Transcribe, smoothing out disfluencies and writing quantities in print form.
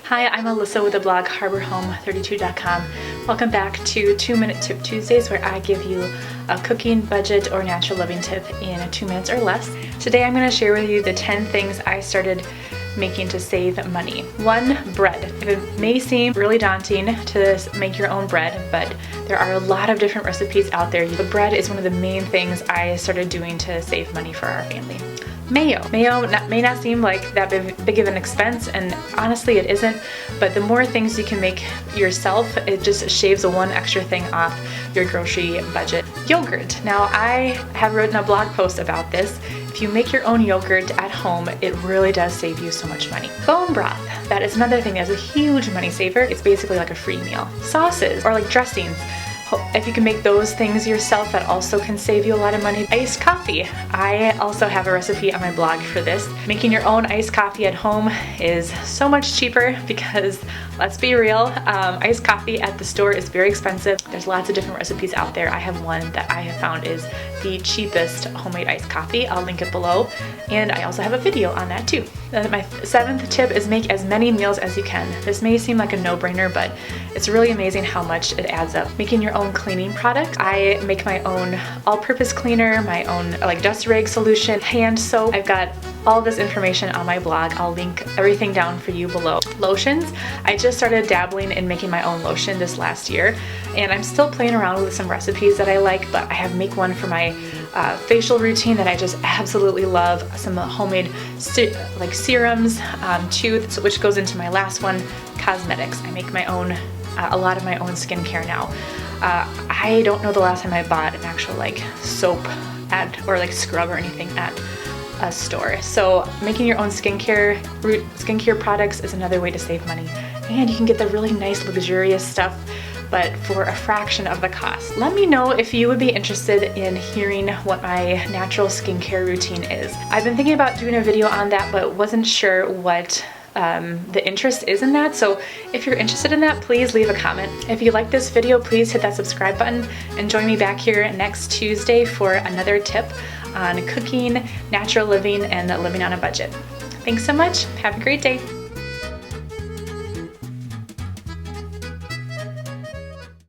Hi, I'm Alyssa with the blog HarborHome32.com. Welcome back to 2-Minute Tip Tuesdays, where I give you a cooking, budget, or natural living tip in 2 minutes or less. Today I'm going to share with you the 10 things I started making to save money. 1, bread. It may seem really daunting to make your own bread, but there are a lot of different recipes out there. The bread is one of the main things I started doing to save money for our family. Mayo. Mayo may not seem like that big of an expense, and honestly it isn't, but the more things you can make yourself, it just shaves one extra thing off your grocery budget. Yogurt. Now, I have written a blog post about this. If you make your own yogurt at home, it really does save you so much money. Bone broth. That is another thing that's a huge money saver. It's basically like a free meal. Sauces, or like dressings. If you can make those things yourself, that also can save you a lot of money. Iced coffee. I also have a recipe on my blog for this. Making your own iced coffee at home is so much cheaper because, let's be real, iced coffee at the store is very expensive. There's lots of different recipes out there. I have one that I have found is the cheapest homemade iced coffee. I'll link it below, and I also have a video on that too. My 7th tip is make as many meals as you can. This may seem like a no-brainer, but it's really amazing how much it adds up. Making your own cleaning products. I make my own all-purpose cleaner, my own like dust rag solution, hand soap. I've got all this information on my blog. I'll link everything down for you below. Lotions. I just started dabbling in making my own lotion this last year, and I'm still playing around with some recipes that I like, but I have make one for my facial routine that I just absolutely love. Some homemade like serums too, which goes into my last one, cosmetics. I make my own, a lot of my own skincare now. I don't know the last time I bought an actual like soap or like scrub or anything at a store. So making your own skincare products is another way to save money. And you can get the really nice luxurious stuff, but for a fraction of the cost. Let me know if you would be interested in hearing what my natural skincare routine is. I've been thinking about doing a video on that, but wasn't sure what the interest is in that. So if you're interested in that, please leave a comment. If you like this video, please hit that subscribe button and join me back here next Tuesday for another tip on cooking, natural living, and living on a budget. Thanks so much. Have a great day.